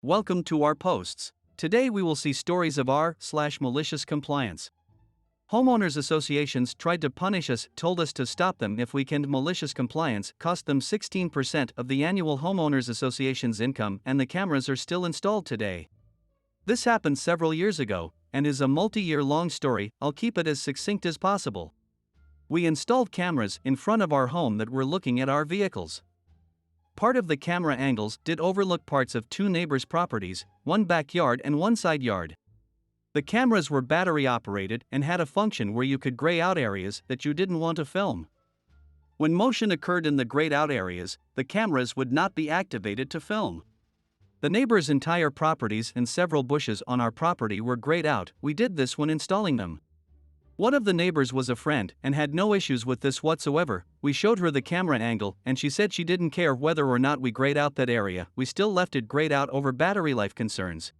Welcome to our posts. Today we will see stories of r/malicious compliance. Homeowners associations tried to punish us, told us to stop them if we caned. Malicious compliance cost them 16% of the annual homeowners association's income, and the cameras are still installed today. This happened several years ago, and is a multi-year long story. I'll keep it as succinct as possible. We installed cameras in front of our home that were looking at our vehicles. Part of the camera angles did overlook parts of two neighbors' properties, one backyard and one side yard. The cameras were battery operated and had a function where you could gray out areas that you didn't want to film. When motion occurred in the grayed out areas, the cameras would not be activated to film. The neighbor's entire properties and several bushes on our property were grayed out. We did this when installing them. One of the neighbors was a friend and had no issues with this whatsoever. We showed her the camera angle and she said she didn't care whether or not we grayed out that area. We still left it grayed out over battery life concerns.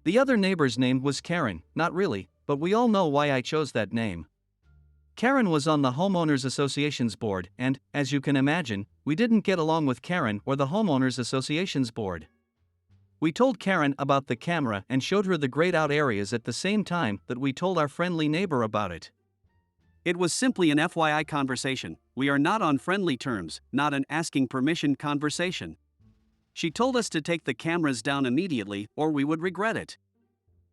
The other neighbor's name was Karen, not really, but we all know why I chose that name. Karen was on the Homeowners Association's board and, as you can imagine, we didn't get along with Karen or the Homeowners Association's board. We told Karen about the camera and showed her the grayed out areas at the same time that we told our friendly neighbor about it. It was simply an FYI conversation. We are not on friendly terms, not an asking permission conversation. She told us to take the cameras down immediately or we would regret it.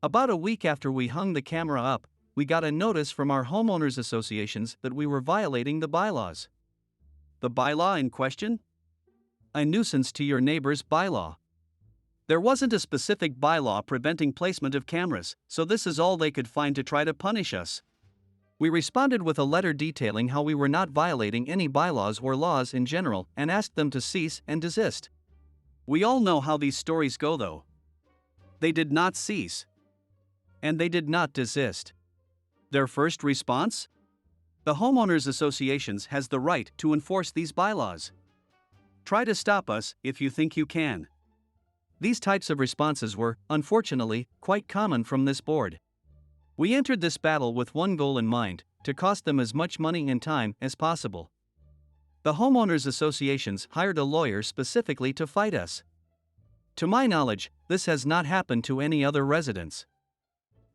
About a week after we hung the camera up, we got a notice from our homeowners associations that we were violating the bylaws. The bylaw in question? A nuisance to your neighbor's bylaw. There wasn't a specific bylaw preventing placement of cameras, so this is all they could find to try to punish us. We responded with a letter detailing how we were not violating any bylaws or laws in general and asked them to cease and desist. We all know how these stories go though. They did not cease. And they did not desist. Their first response? The homeowners associations has the right to enforce these bylaws. Try to stop us if you think you can. These types of responses were, unfortunately, quite common from this board. We entered this battle with one goal in mind: to cost them as much money and time as possible. The homeowners associations hired a lawyer specifically to fight us. To my knowledge, this has not happened to any other residents.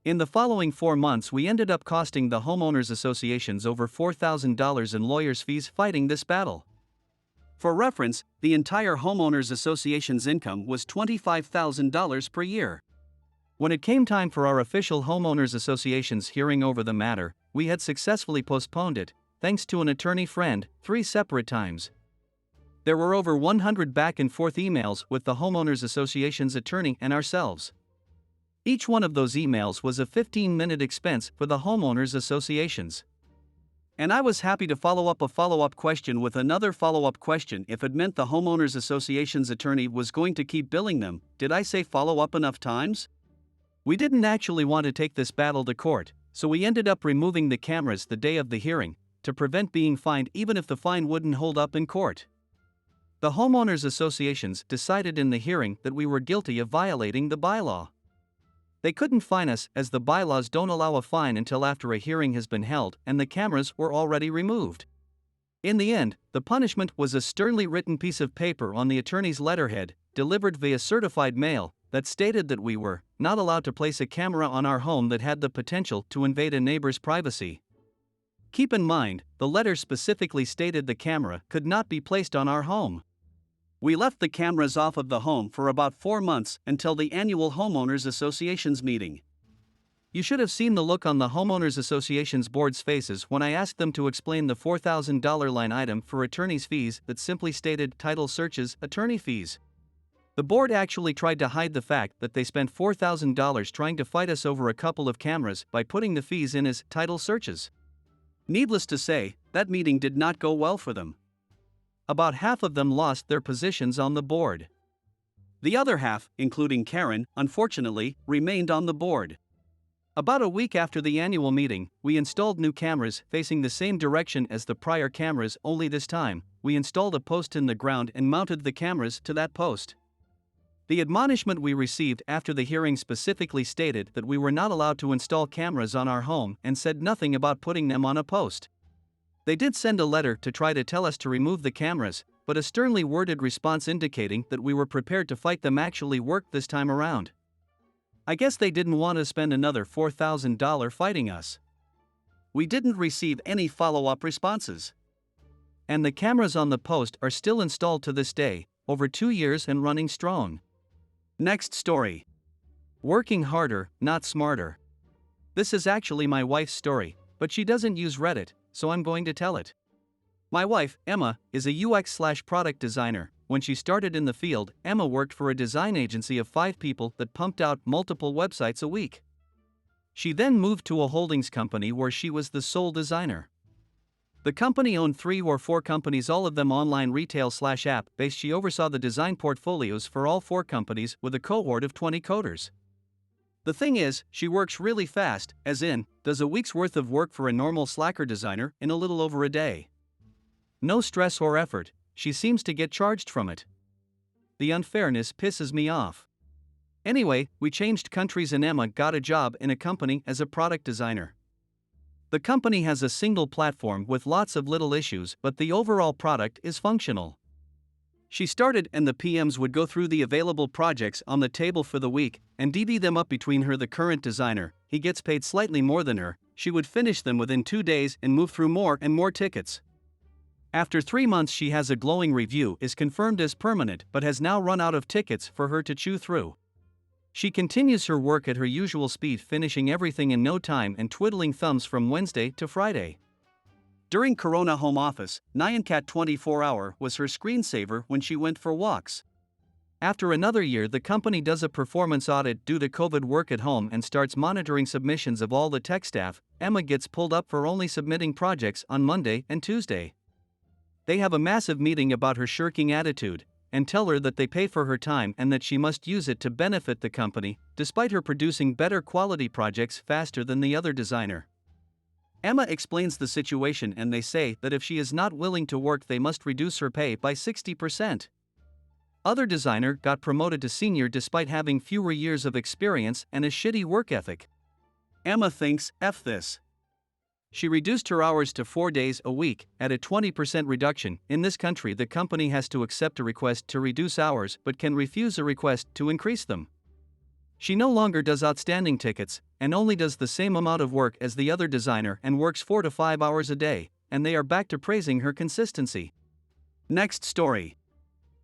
In the following 4 months, we ended up costing the homeowners associations over $4,000 in lawyers' fees fighting this battle. For reference, the entire homeowners association's income was $25,000 per year. When it came time for our official homeowners association's hearing over the matter, we had successfully postponed it, thanks to an attorney friend, 3 separate times. There were over 100 back and forth emails with the homeowners association's attorney and ourselves. Each one of those emails was a 15-minute expense for the homeowners associations. And I was happy to follow up a follow-up question with another follow-up question if it meant the homeowners association's attorney was going to keep billing them. Did I say follow up enough times? We didn't actually want to take this battle to court, so we ended up removing the cameras the day of the hearing, to prevent being fined even if the fine wouldn't hold up in court. The homeowners associations decided in the hearing that we were guilty of violating the bylaw. They couldn't fine us as the bylaws don't allow a fine until after a hearing has been held and the cameras were already removed. In the end, the punishment was a sternly written piece of paper on the attorney's letterhead, delivered via certified mail, that stated that we were not allowed to place a camera on our home that had the potential to invade a neighbor's privacy. Keep in mind, the letter specifically stated the camera could not be placed on our home. We left the cameras off of the home for about 4 months until the annual Homeowners Association's meeting. You should have seen the look on the Homeowners Association's board's faces when I asked them to explain the $4,000 line item for attorney's fees that simply stated title searches, attorney fees. The board actually tried to hide the fact that they spent $4,000 trying to fight us over a couple of cameras by putting the fees in as title searches. Needless to say, that meeting did not go well for them. About half of them lost their positions on the board. The other half, including Karen, unfortunately, remained on the board. About a week after the annual meeting, we installed new cameras facing the same direction as the prior cameras, only this time, we installed a post in the ground and mounted the cameras to that post. The admonishment we received after the hearing specifically stated that we were not allowed to install cameras on our home and said nothing about putting them on a post. They did send a letter to try to tell us to remove the cameras, but a sternly worded response indicating that we were prepared to fight them actually worked this time around. I guess they didn't want to spend another $4,000 fighting us. We didn't receive any follow-up responses. And the cameras on the post are still installed to this day, over 2 years and running strong. Next story. Working harder, not smarter. This is actually my wife's story, but she doesn't use Reddit, so I'm going to tell it. My wife, Emma, is a UX/product designer. When she started in the field, Emma worked for a design agency of 5 people that pumped out multiple websites a week. She then moved to a holdings company where she was the sole designer. The company owned 3 or 4 companies, all of them online retail/app based. She oversaw the design portfolios for all 4 companies with a cohort of 20 coders. The thing is, she works really fast, as in, does a week's worth of work for a normal Slacker designer in a little over a day. No stress or effort, she seems to get charged from it. The unfairness pisses me off. Anyway, we changed countries and Emma got a job in a company as a product designer. The company has a single platform with lots of little issues, but the overall product is functional. She started and the PMs would go through the available projects on the table for the week and divvy them up between her, the current designer. He gets paid slightly more than her. She would finish them within 2 days and move through more and more tickets. After 3 months, she has a glowing review, is confirmed as permanent, but has now run out of tickets for her to chew through. She continues her work at her usual speed, finishing everything in no time and twiddling thumbs from Wednesday to Friday. During Corona home office, Nyancat 24-hour was her screensaver when she went for walks. After another year, the company does a performance audit due to COVID work at home and starts monitoring submissions of all the tech staff. Emma gets pulled up for only submitting projects on Monday and Tuesday. They have a massive meeting about her shirking attitude and tell her that they pay for her time and that she must use it to benefit the company, despite her producing better quality projects faster than the other designer. Emma explains the situation and they say that if she is not willing to work, they must reduce her pay by 60%. Other designer got promoted to senior despite having fewer years of experience and a shitty work ethic. Emma thinks, F this. She reduced her hours to 4 days a week, at a 20% reduction. In this country, the company has to accept a request to reduce hours but can refuse a request to increase them. She no longer does outstanding tickets, and only does the same amount of work as the other designer and works 4 to 5 hours a day, and they are back to praising her consistency. Next story.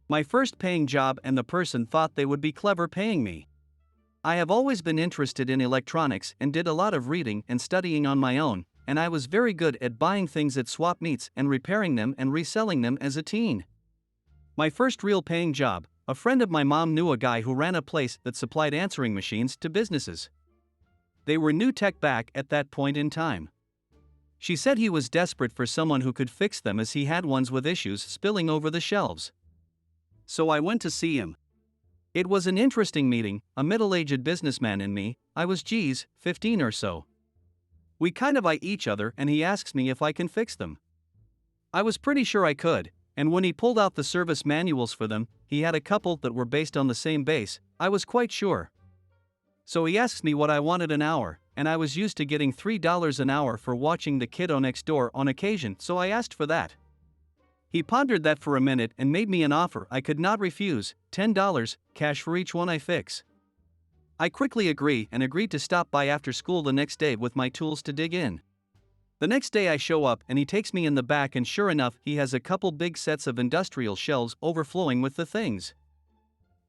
My first paying job, and the person thought they would be clever paying me. I have always been interested in electronics and did a lot of reading and studying on my own, and I was very good at buying things at swap meets and repairing them and reselling them as a teen. My first real paying job, a friend of my mom knew a guy who ran a place that supplied answering machines to businesses. They were new tech back at that point in time. She said he was desperate for someone who could fix them as he had ones with issues spilling over the shelves. So I went to see him. It was an interesting meeting, a middle-aged businessman and me. I was 15 or so. We kind of eye each other and he asks me if I can fix them. I was pretty sure I could, and when he pulled out the service manuals for them, he had a couple that were based on the same base. I was quite sure. So he asks me what I wanted an hour, and I was used to getting $3 an hour for watching the kiddo next door on occasion, so I asked for that. He pondered that for a minute and made me an offer I could not refuse, $10, cash for each one I fix. I quickly agreed to stop by after school the next day with my tools to dig in. The next day I show up and he takes me in the back, and sure enough, he has a couple big sets of industrial shelves overflowing with the things.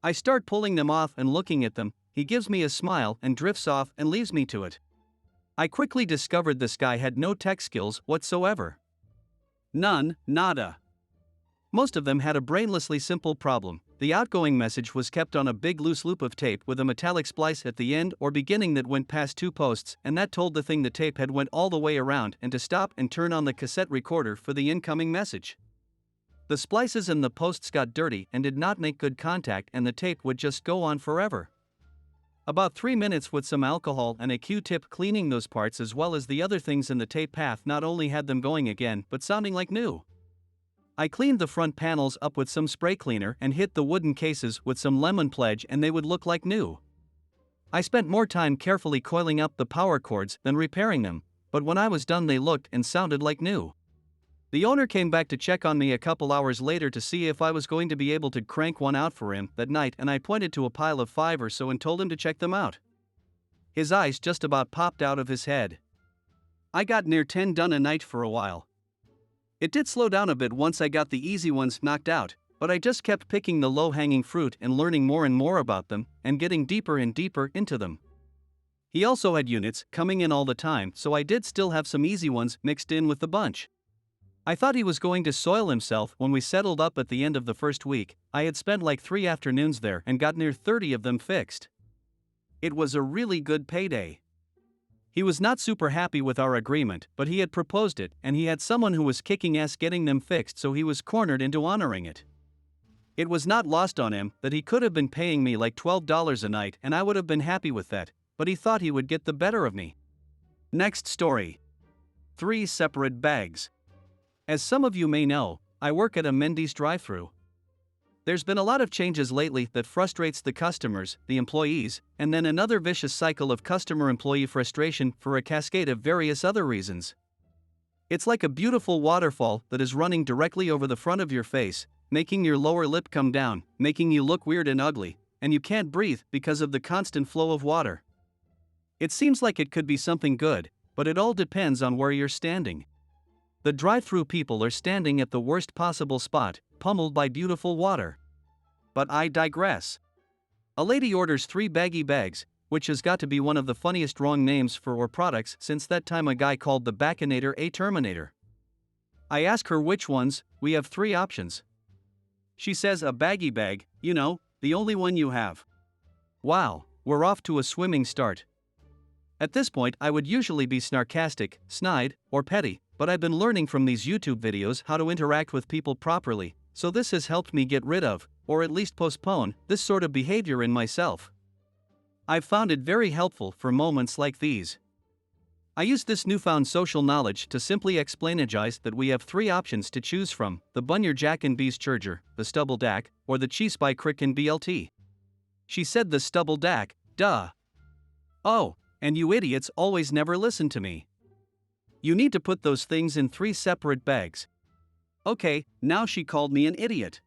I start pulling them off and looking at them. He gives me a smile and drifts off and leaves me to it. I quickly discovered this guy had no tech skills whatsoever. None, nada. Most of them had a brainlessly simple problem. The outgoing message was kept on a big loose loop of tape with a metallic splice at the end or beginning that went past 2 posts, and that told the thing the tape had went all the way around and to stop and turn on the cassette recorder for the incoming message. The splices and the posts got dirty and did not make good contact, and the tape would just go on forever. About 3 minutes with some alcohol and a Q-tip cleaning those parts as well as the other things in the tape path not only had them going again but sounding like new. I cleaned the front panels up with some spray cleaner and hit the wooden cases with some lemon pledge and they would look like new. I spent more time carefully coiling up the power cords than repairing them, but when I was done they looked and sounded like new. The owner came back to check on me a couple hours later to see if I was going to be able to crank one out for him that night, and I pointed to a pile of 5 or so and told him to check them out. His eyes just about popped out of his head. I got near 10 done a night for a while. It did slow down a bit once I got the easy ones knocked out, but I just kept picking the low-hanging fruit and learning more and more about them and getting deeper and deeper into them. He also had units coming in all the time, so I did still have some easy ones mixed in with the bunch. I thought he was going to soil himself when we settled up at the end of the first week. I had spent like 3 afternoons there and got near 30 of them fixed. It was a really good payday. He was not super happy with our agreement, but he had proposed it and he had someone who was kicking ass getting them fixed, so he was cornered into honoring it. It was not lost on him that he could have been paying me like $12 a night and I would have been happy with that, but he thought he would get the better of me. Next story. 3 separate bags. As some of you may know, I work at a Mendy's drive-thru. There's been a lot of changes lately that frustrates the customers, the employees, and then another vicious cycle of customer-employee frustration for a cascade of various other reasons. It's like a beautiful waterfall that is running directly over the front of your face, making your lower lip come down, making you look weird and ugly, and you can't breathe because of the constant flow of water. It seems like it could be something good, but it all depends on where you're standing. The drive-thru people are standing at the worst possible spot, pummeled by beautiful water. But I digress. A lady orders 3 baggy bags, which has got to be one of the funniest wrong names for our products since that time a guy called the Backinator a Terminator. I ask her which ones. We have 3 options. She says a baggy bag, you know, the only one you have. Wow, we're off to a swimming start. At this point I would usually be sarcastic, snide, or petty, but I've been learning from these YouTube videos how to interact with people properly, so this has helped me get rid of, or at least postpone, this sort of behavior in myself. I've found it very helpful for moments like these. I use this newfound social knowledge to simply explainigize that we have 3 options to choose from: the Bunyar Jack and Bees Charger, the Stubble Dak, or the Cheese by Crick and BLT. She said the Stubble Dak, duh. Oh, and you idiots always never listen to me. You need to put those things in 3 separate bags. Okay, now she called me an idiot.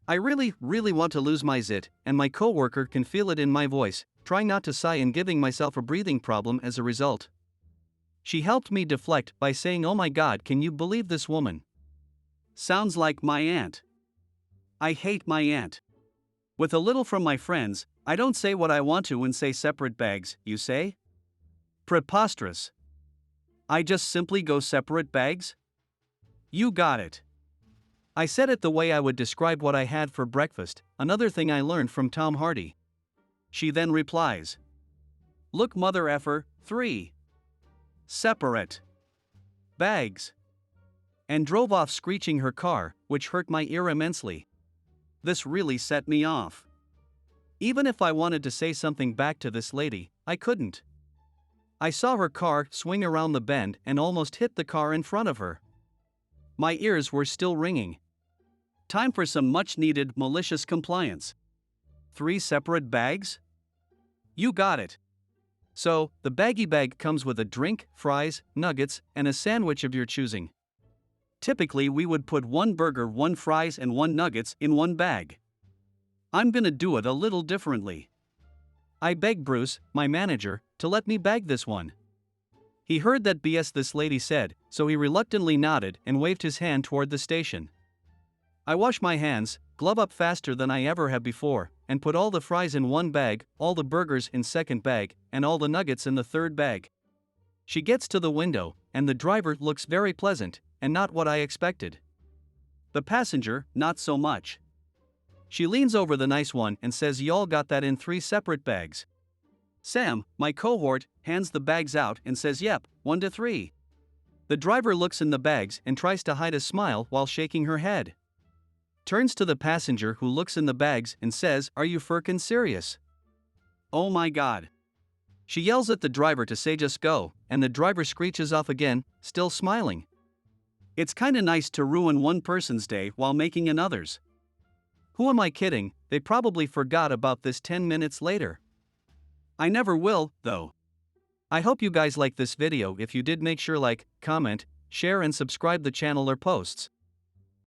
I really want to lose my zit, and my coworker can feel it in my voice, trying not to sigh and giving myself a breathing problem as a result. She helped me deflect by saying, "Oh my God, can you believe this woman? Sounds like my aunt." I hate my aunt. With a little from my friends, I don't say what I want to and say separate bags, you say? Preposterous. I just simply go separate bags? You got it. I said it the way I would describe what I had for breakfast, another thing I learned from Tom Hardy. She then replies, "Look mother effer, 3 separate bags," and drove off screeching her car, which hurt my ear immensely. This really set me off. Even if I wanted to say something back to this lady, I couldn't. I saw her car swing around the bend and almost hit the car in front of her. My ears were still ringing. Time for some much-needed malicious compliance. 3 separate bags? You got it. So, the baggy bag comes with a drink, fries, nuggets, and a sandwich of your choosing. Typically we would put 1 burger, 1 fries, and 1 nuggets in 1 bag. I'm gonna do it a little differently. I begged Bruce, my manager, to let me bag this one. He heard that BS this lady said, so he reluctantly nodded and waved his hand toward the station. I wash my hands, glove up faster than I ever have before, and put all the fries in 1 bag, all the burgers in 2nd bag, and all the nuggets in the 3rd bag. She gets to the window, and the driver looks very pleasant, and not what I expected. The passenger, not so much. She leans over the nice one and says, "Y'all got that in 3 separate bags." Sam, my cohort, hands the bags out and says, "Yep, 1 to 3. The driver looks in the bags and tries to hide a smile while shaking her head. Turns to the passenger who looks in the bags and says, "Are you frickin' serious?" Oh my God. She yells at the driver to say just go, and the driver screeches off again, still smiling. It's kinda nice to ruin one person's day while making another's. Who am I kidding? They probably forgot about this 10 minutes later. I never will, though. I hope you guys like this video. If you did, make sure like, comment, share and subscribe the channel or posts.